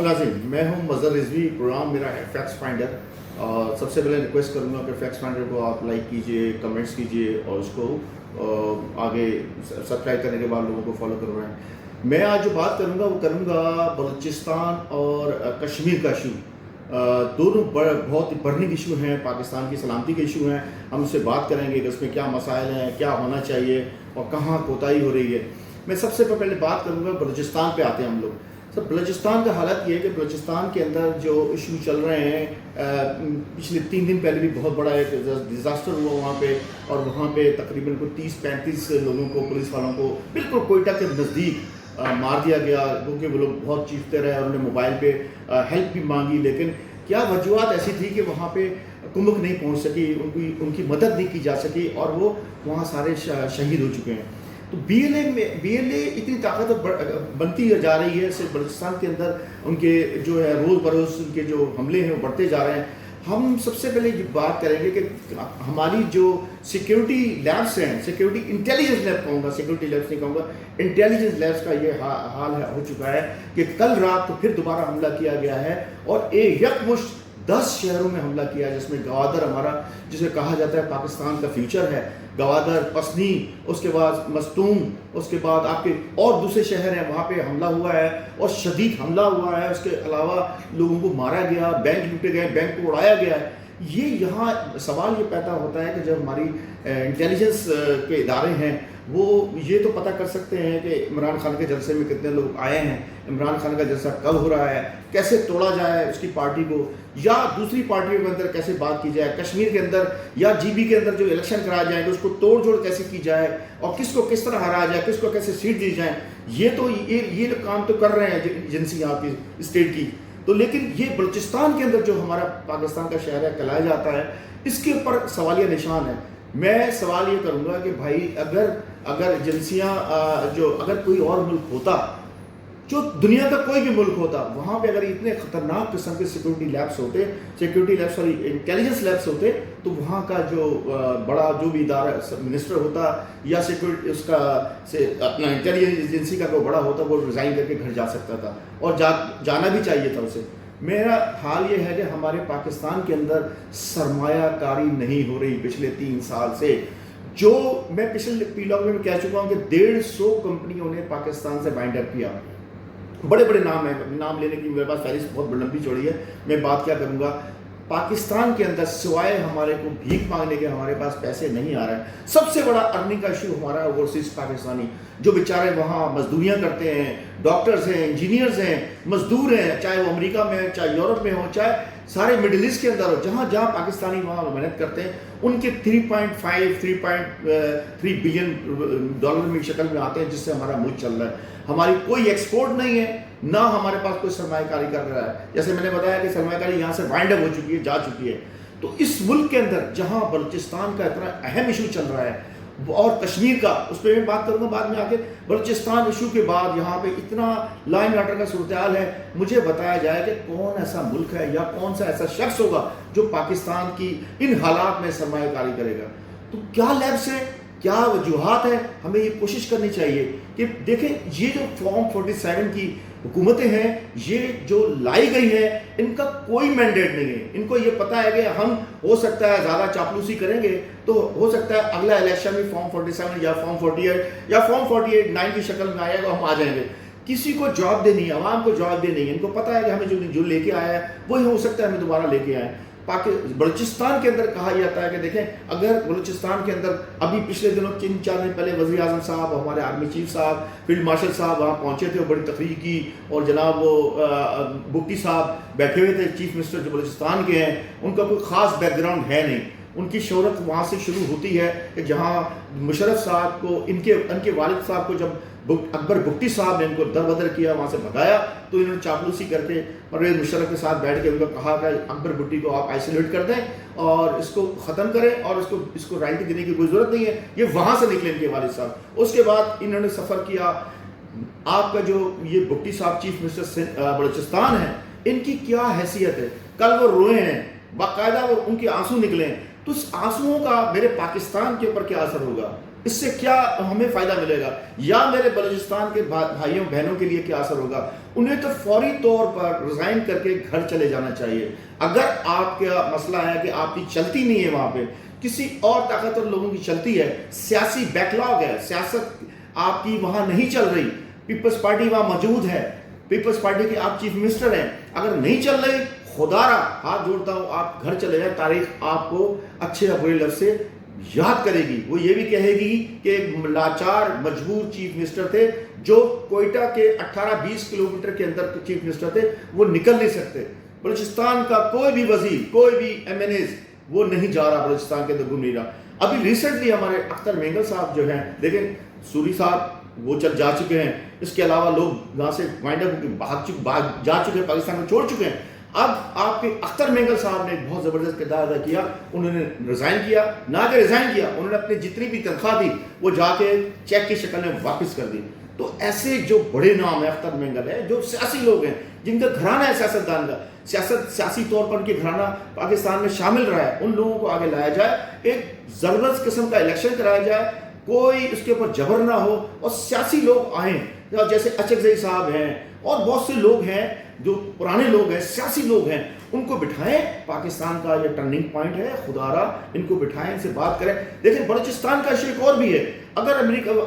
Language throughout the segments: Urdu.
ناظرین، میں ہوں مظہر رضوی، پروگرام میرا ہے فیکٹس فائنڈر. اور سب سے پہلے ریکویسٹ کروں گا کہ فیکٹس فائنڈر کو آپ لائک کیجئے، کمنٹس کیجئے اور اس کو آگے سبسکرائب کرنے کے بعد لوگوں کو فالو کروائیں. میں آج جو بات کروں گا وہ کروں گا بلوچستان اور کشمیر کا ایشو. دونوں بہت برننگ ایشو ہیں، پاکستان کی سلامتی کے ایشو ہیں. ہم اس سے بات کریں گے کہ اس میں کیا مسائل ہیں، کیا ہونا چاہیے اور کہاں کوتاہی ہو رہی ہے. میں سب سے پہلے بات کروں گا بلوچستان پہ. آتے ہیں ہم لوگ. سب بلوچستان کا حالت یہ ہے کہ بلوچستان کے اندر جو ایشو چل رہے ہیں، پچھلے 3 دن پہلے بھی بہت بڑا ایک ڈیزاسٹر ہوا وہاں پہ، اور وہاں پہ تقریباً 30-35 لوگوں کو، پولیس والوں کو بالکل کوئٹہ کے نزدیک مار دیا گیا، کیونکہ وہ لوگ بہت چیختے رہے اور انہوں نے موبائل پہ ہیلپ بھی مانگی. لیکن کیا وجوہات ایسی تھی کہ وہاں پہ کمک نہیں پہنچ سکی، ان کی مدد نہیں کی جا سکی اور وہ وہاں سارے شہید ہو چکے ہیں. تو بی ایل اے اتنی طاقت بنتی جا رہی ہے صرف بلوچستان کے اندر. ان کے جو ہے روز بروز ان کے جو حملے ہیں وہ بڑھتے جا رہے ہیں. ہم سب سے پہلے یہ بات کریں گے کہ ہماری جو سیکیورٹی لیبس ہیں، سیکیورٹی انٹیلیجنس لیب کہوں گا، سیکیورٹی لیبس نہیں کہوں گا، انٹیلیجنس لیبس کا یہ حال ہو چکا ہے کہ کل رات کو پھر دوبارہ حملہ کیا گیا ہے اور یکمشت 10 شہروں میں حملہ کیا ہے، جس میں گوادر ہمارا، جسے کہا جاتا ہے پاکستان کا فیوچر ہے، گوادر، پسنی، اس کے بعد مستون، اس کے بعد آپ کے اور دوسرے شہر ہیں، وہاں پہ حملہ ہوا ہے اور شدید حملہ ہوا ہے. اس کے علاوہ لوگوں کو مارا گیا، بینک لوٹے گئے، بینک کو اڑایا گیا ہے. یہاں سوال یہ پیدا ہوتا ہے کہ جب ہماری انٹیلیجنس کے ادارے ہیں وہ یہ تو پتہ کر سکتے ہیں کہ عمران خان کے جلسے میں کتنے لوگ آئے ہیں، عمران خان کا جلسہ کب ہو رہا ہے، کیسے توڑا جائے اس کی پارٹی کو، یا دوسری پارٹیوں کے اندر کیسے بات کی جائے، کشمیر کے اندر یا جی بی کے اندر جو الیکشن کرائے جائیں گے اس کو توڑ جوڑ کیسے کی جائے اور کس کو کس طرح ہرایا جائے، کس کو کیسے سیٹ دی جائیں. یہ کام تو کر رہے ہیں ایجنسی آپ کی اسٹیٹ کی. تو لیکن یہ بلوچستان کے اندر جو ہمارا پاکستان کا شہر ہے کہلایا جاتا ہے، اس کے اوپر سوالیہ نشان ہے. میں سوال یہ کروں گا کہ بھائی اگر ایجنسیاں اگر کوئی اور ملک ہوتا، جو دنیا کا کوئی بھی ملک ہوتا، وہاں پہ اگر اتنے خطرناک قسم کے سیکورٹی لیبس ہوتے، انٹیلیجنس لیبس ہوتے، تو وہاں کا جو بڑا جو بھی ادارہ منسٹر ہوتا یا سیکورٹی اس کا اپنا انٹیلیجنس ایجنسی کا کوئی بڑا ہوتا، وہ ریزائن کر کے گھر جا سکتا تھا اور جانا بھی چاہیے تھا اسے. میرا حال یہ ہے کہ ہمارے پاکستان کے اندر سرمایہ کاری نہیں ہو رہی پچھلے 3 سال سے. جو میں پچھلے پیلاگ میں کہہ چکا ہوں کہ 150 کمپنیوں نے پاکستان سے بائنڈ اپ کیا. بڑے بڑے نام ہیں، نام لینے کی میرے پاس فہرست بہت لمبی چوڑی ہے. میں بات کیا کروں گا، پاکستان کے اندر سوائے ہمارے کو بھیک مانگنے کے ہمارے پاس پیسے نہیں آ رہے ہیں. سب سے بڑا ارننگ کا ایشو ہمارا اوورسیز پاکستانی جو بیچارے وہاں مزدوریاں کرتے ہیں، ڈاکٹرز ہیں، انجینئرز ہیں، مزدور ہیں، چاہے وہ امریکہ میں ہوں، چاہے یورپ میں ہوں، چاہے سارے مڈل ایسٹ کے اندر ہو، جہاں پاکستانی وہاں محنت کرتے ہیں. ان کے 3.3 بلین ڈالر میں شکل میں آتے ہیں، جس سے ہمارا ملک چل رہا ہے. ہماری کوئی ایکسپورٹ نہیں ہے، نہ ہمارے پاس کوئی سرمایہ کاری کر رہا ہے. جیسے میں نے بتایا کہ سرمایہ کاری یہاں سے وائنڈ اپ ہو چکی ہے، جا چکی ہے. تو اس ملک کے اندر جہاں بلوچستان کا اتنا اہم ایشو چل رہا ہے اور کشمیر کا، اس پہ میں بات کروں گا بعد میں آ کے، بلوچستان ایشو کے بعد یہاں پہ اتنا لا اینڈ آرڈر کا صورتحال ہے. مجھے بتایا جائے کہ کون ایسا ملک ہے یا کون سا ایسا شخص ہوگا جو پاکستان کی ان حالات میں سرمایہ کاری کرے گا. تو کیا لیبس ہیں، کیا وجوہات ہیں؟ ہمیں یہ کوشش کرنی چاہیے کہ دیکھیں یہ جو فارم 47 کی حکومتیں ہیں، یہ جو لائی گئی ہیں، ان کا کوئی مینڈیٹ نہیں ہے. ان کو یہ پتہ ہے کہ ہم ہو سکتا ہے زیادہ چاپلوسی کریں گے تو ہو سکتا ہے اگلا الیکشن میں فارم 47 یا فارم 48 یا فارم 48-9 کی شکل میں آئے گا، ہم آ جائیں گے. کسی کو جواب دے نہیں ہے، عوام کو جواب دے نہیں ہے. ان کو پتہ ہے کہ ہمیں جو لے کے آیا ہے وہی ہو سکتا ہے ہمیں دوبارہ لے کے آئیں. بلوچستان کے اندر کہا جاتا ہے کہ دیکھیں، اگر بلوچستان کے اندر ابھی پچھلے دنوں 3-4 دن پہلے وزیر اعظم صاحب، ہمارے آرمی چیف صاحب، فیلڈ مارشل صاحب وہاں پہنچے تھے، بڑی تقریر کی، اور جناب وہ بگٹی صاحب بیٹھے ہوئے تھے، چیف منسٹر جو بلوچستان کے ہیں. ان کا کوئی خاص بیک گراؤنڈ ہے نہیں. ان کی شہرت وہاں سے شروع ہوتی ہے کہ جہاں مشرف صاحب کو ان کے والد صاحب کو جب اکبر بگٹی صاحب نے ان کو در بدر کیا، وہاں سے بھگایا، تو انہوں نے چاپلوسی کر کے پرویز مشرف کے ساتھ بیٹھ کے ان کو کہا کہ اکبر بگٹی کو آپ آئسولیٹ کر دیں اور اس کو ختم کریں اور اس کو رائلٹی دینے کی کوئی ضرورت نہیں ہے. یہ وہاں سے نکلے ان کے والد صاحب. اس کے بعد انہوں نے سفر کیا. آپ کا جو یہ بگٹی صاحب چیف منسٹر بلوچستان ہے، ان کی کیا حیثیت ہے؟ کل وہ روئے ہیں باقاعدہ، وہ ان کے آنسو نکلے ہیں. تو اس آنسوؤں کا میرے پاکستان کے اوپر کیا اثر ہوگا؟ اس سے کیا ہمیں فائدہ ملے گا، یا میرے بلوچستان کے بھائیوں بہنوں کے لیے کیا اثر ہوگا؟ انہیں تو فوری طور پر ریزائن کر کے گھر چلے جانا چاہیے۔ اگر آپ کا مسئلہ ہے کہ آپ کی چلتی نہیں ہے وہاں پہ، کسی اور طاقتور لوگوں کی چلتی ہے، سیاسی بیک لاگ ہے، سیاست آپ کی وہاں نہیں چل رہی، پیپلز پارٹی وہاں موجود ہے، پیپلز پارٹی کے آپ چیف منسٹر ہیں، اگر نہیں چل رہی، خدا را ہاتھ جوڑتا ہوں آپ گھر چلے جائیں، تاریخ آپ کو اچھے یا برے لفظ سے یاد کرے گی۔ وہ یہ بھی کہے گی کہ ایک لاچار مجبور چیف منسٹر تھے جو کوئٹہ کے 18-20 کلومیٹر کے اندر چیف منسٹر تھے، وہ نکل نہیں سکتے۔ بلوچستان کا کوئی بھی وزیر، کوئی بھی ایم این ایز وہ نہیں جا رہا بلوچستان کے اندر، گھوم نہیں رہا۔ ابھی ریسنٹلی ہمارے اختر مینگل صاحب جو ہیں، دیکھیں سوری صاحب وہ جا چکے ہیں، اس کے علاوہ لوگ یہاں سے وائنڈ اپ جا چکے ہیں، پاکستان میں چھوڑ چکے ہیں۔ اب آپ کے اختر مینگل صاحب نے بہت زبردست کردار ادا کیا، انہوں نے ریزائن کیا، نہ کہ ریزائن کیا، انہوں نے اپنی جتنی بھی تنخواہ دی وہ جا کے چیک کی شکل میں واپس کر دی۔ تو ایسے جو بڑے نام ہیں، اختر مینگل ہے، جو سیاسی لوگ ہیں، جن کا گھرانہ ہے سیاستدان کا، سیاسی طور پر ان کے گھرانہ پاکستان میں شامل رہا ہے، ان لوگوں کو آگے لایا جائے، ایک زبردست قسم کا الیکشن کرایا جائے، کوئی اس کے اوپر جبر نہ ہو، اور سیاسی لوگ آئیں، جیسے اچکزئی صاحب ہیں اور بہت سے لوگ ہیں جو پرانے لوگ ہیں، سیاسی لوگ ہیں، ان کو بٹھائیں۔ پاکستان کا یہ ٹرننگ پوائنٹ ہے، خدا را ان کو بٹھائیں، ان سے بات کریں۔ دیکھیں بلوچستان کا ایشو ایک اور بھی ہے، اگر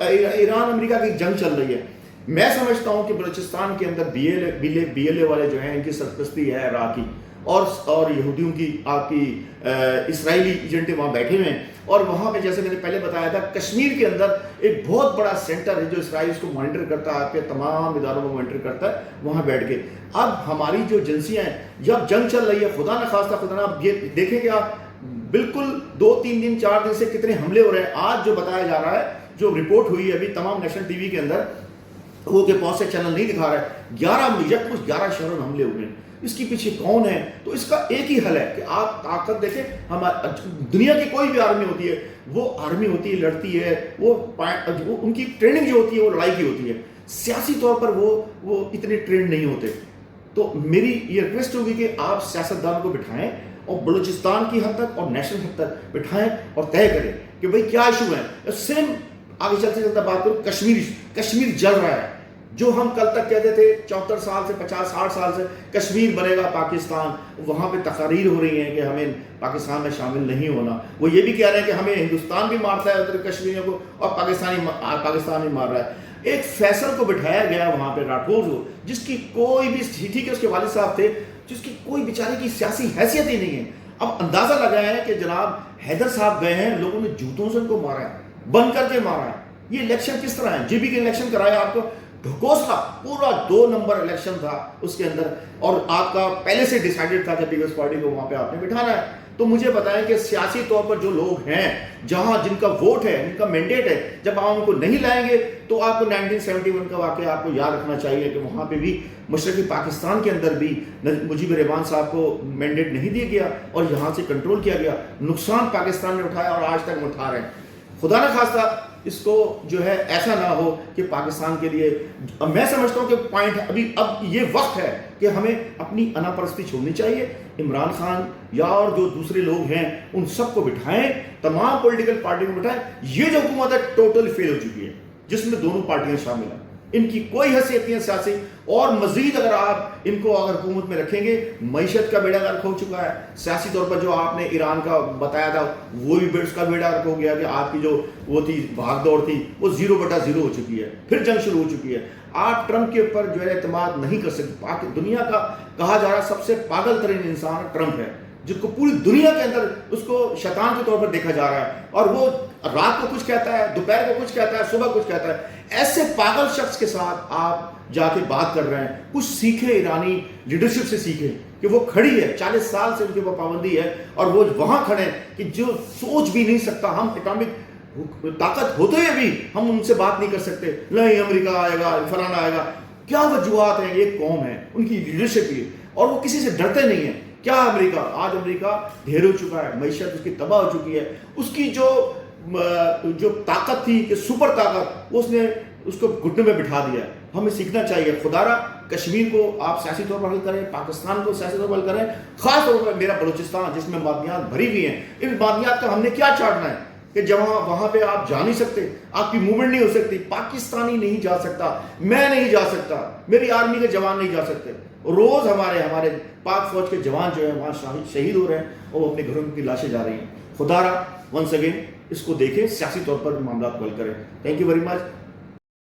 ایران امریکہ کی جنگ چل رہی ہے، میں سمجھتا ہوں کہ بلوچستان کے اندر بی ایل اے والے جو ہیں، ان کی سرپرستی ہے عراقی اور یہودیوں کی، آپ کی اسرائیلی ایجنٹیں وہاں بیٹھے ہوئے ہیں، اور وہاں پہ جیسے میں نے پہلے بتایا تھا، کشمیر کے اندر ایک بہت بڑا سینٹر ہے جو اسرائیل اس کو مانیٹر کرتا ہے، آپ کے تمام اداروں کو مانیٹر کرتا ہے وہاں بیٹھ کے۔ اب ہماری جو ایجنسیاں ہیں، جب جنگ چل رہی ہے، خدا نہ خواستہ خدا نہ، آپ یہ دیکھیں کہ آپ بالکل 2-3 دن 4 دن سے کتنے حملے ہو رہے ہیں۔ آج جو بتایا جا رہا ہے، جو رپورٹ ہوئی ہے ابھی تمام نیشنل ٹی وی کے اندر، وہ کہ بہت سے چینل نہیں دکھا رہا ہے، 11 شہروں میں حملے ہوئے ہیں۔ اس کے پیچھے کون ہے؟ تو اس کا ایک ہی حل ہے کہ آپ طاقت دیکھیں، دنیا کی کوئی بھی آرمی ہوتی ہے، وہ آرمی ہوتی ہے، لڑتی ہے، وہ ان کی ٹریننگ جو ہوتی ہے وہ لڑائی کی ہوتی ہے، سیاسی طور پر وہ اتنے ٹرینڈ نہیں ہوتے۔ تو میری یہ ریکویسٹ ہوگی کہ آپ سیاستدان کو بٹھائیں اور بلوچستان کی حد تک اور نیشنل حد تک بٹھائیں اور طے کریں کہ بھئی کیا ایشو ہے۔ سیم آگے چلتے بات کروں، کشمیر جل رہا ہے، جو ہم کل تک کہتے تھے 74 سال سے 50-60 سال سے کشمیر بنے گا پاکستان، وہاں پہ تقاریر ہو رہی ہیں کہ ہمیں پاکستان میں شامل نہیں ہونا۔ وہ یہ بھی کہہ رہے ہیں کہ ہمیں ہندوستان بھی مارتا ہے ادھر کشمیریوں کو، اور پاکستان بھی مار رہا ہے۔ ایک فیصل کو بٹھایا گیا وہاں پہ، راٹھور کو، جس کی کوئی بھی، ٹھیک ہے اس کے والد صاحب تھے، جس کی کوئی بیچارے کی سیاسی حیثیت ہی نہیں ہے۔ اب اندازہ لگایا ہے کہ جناب حیدر صاحب گئے ہیں، لوگوں نے جوتوں سے ان کو مارا ہے، بند کر کے مارا ہے۔ یہ الیکشن کس طرح ہے؟ جی بی کے الیکشن کرایا آپ کو، ڈھکوسلا پورا 2 نمبر الیکشن تھا اس کے اندر، اور آپ کا پہلے سے ڈیسائیڈڈ تھا کہ پیپلز پارٹی کو وہاں پہ آپ نے بٹھانا ہے۔ تو مجھے بتائیں کہ سیاسی طور پر جو لوگ ہیں، جہاں جن کا ووٹ ہے، جن کا مینڈیٹ ہے، جب آپ ان کو نہیں لائیں گے تو آپ کو 1971 کا واقعہ آپ کو یاد رکھنا چاہیے کہ وہاں پہ بھی مشرقی پاکستان کے اندر بھی مجیب الرحمان صاحب کو مینڈیٹ نہیں دیا گیا اور یہاں سے کنٹرول کیا گیا، نقصان پاکستان نے اٹھایا اور آج تک ہم اٹھا رہے ہیں۔ خدا نہ خواستہ اس کو جو ہے ایسا نہ ہو کہ پاکستان کے لیے، میں سمجھتا ہوں کہ پوائنٹ اب یہ وقت ہے کہ ہمیں اپنی انا پرستی چھوڑنی چاہیے۔ عمران خان یا اور جو دوسرے لوگ ہیں ان سب کو بٹھائیں، تمام پولیٹیکل پارٹی کو بٹھائیں۔ یہ جو حکومت ہے ٹوٹل فیل ہو چکی ہے، جس میں دونوں پارٹیاں شامل ہیں، ان کی کوئی حیثیت نہیں ہے سیاسی، اور مزید اگر آپ ان کو اگر حکومت میں رکھیں گے، معیشت کا بیڑا غرق ہو چکا ہے۔ سیاسی طور پر جو آپ نے ایران کا بتایا تھا، وہ بھی اس کا بیڑا غرق ہو گیا کہ آپ کی جو وہ تھی بھاگ دوڑ تھی، وہ 0/0 ہو چکی ہے، پھر جنگ شروع ہو چکی ہے۔ آپ ٹرمپ کے اوپر جو ہے اعتماد نہیں کر سکتے۔ دنیا کا کہا جا رہا سب سے پاگل ترین انسان ٹرمپ ہے، جس کو پوری دنیا کے اندر اس کو شیطان کے طور پر دیکھا جا رہا ہے، اور وہ رات کو کچھ کہتا ہے، دوپہر کو کچھ کہتا ہے، صبح کچھ کہتا ہے۔ ایسے پاگل شخص کے ساتھ آپ جا کے بات کر رہے ہیں، کچھ سیکھیں، ایرانی لیڈرشپ سے سیکھیں کہ وہ کھڑی ہے، 40 سال سے ان کے اوپر پابندی ہے، اور وہ وہاں کھڑے ہیں کہ جو سوچ بھی نہیں سکتا، ہم اٹامک طاقت ہوتے ہوئے بھی ہم ان سے بات نہیں کر سکتے، نہیں امریکہ آئے گا، فلانا آئے گا۔ کیا وجوہات ہیں؟ ایک قوم ہے، ان کی لیڈرشپ ہی، اور وہ کسی سے ڈرتے نہیں ہیں۔ کیا امریکہ، آج امریکہ ڈھیر ہو چکا ہے، معیشت اس کی تباہ ہو چکی ہے، اس کی جو طاقت تھی کہ سپر طاقت، اس نے اس کو گھٹنے میں بٹھا دیا ہے۔ ہمیں سیکھنا چاہیے، خدا را کشمیر کو آپ سیاسی طور پر حل کریں، پاکستان کو سیاسی طور پر حل کریں، خاص طور پر میرا بلوچستان جس میں مادیات بھری ہوئی ہیں، ان مادیات کا ہم نے کیا چاٹنا ہے؟ کہ جہاں وہاں پہ آپ جا نہیں سکتے, آپ کی موومنٹ نہیں ہو سکتی, پاکستانی نہیں جا سکتا, میں نہیں جا سکتا, میری آرمی کے جوان نہیں جا سکتے. روز ہمارے پاک فوج کے جوان جو ہیں وہاں شہید ہو رہے ہیں اور اپنے گھروں کی لاشیں جا رہی ہیں. خدا را ونس اگین اس کو دیکھیں, سیاسی طور پر معاملات کو حل کریں. Thank you very much.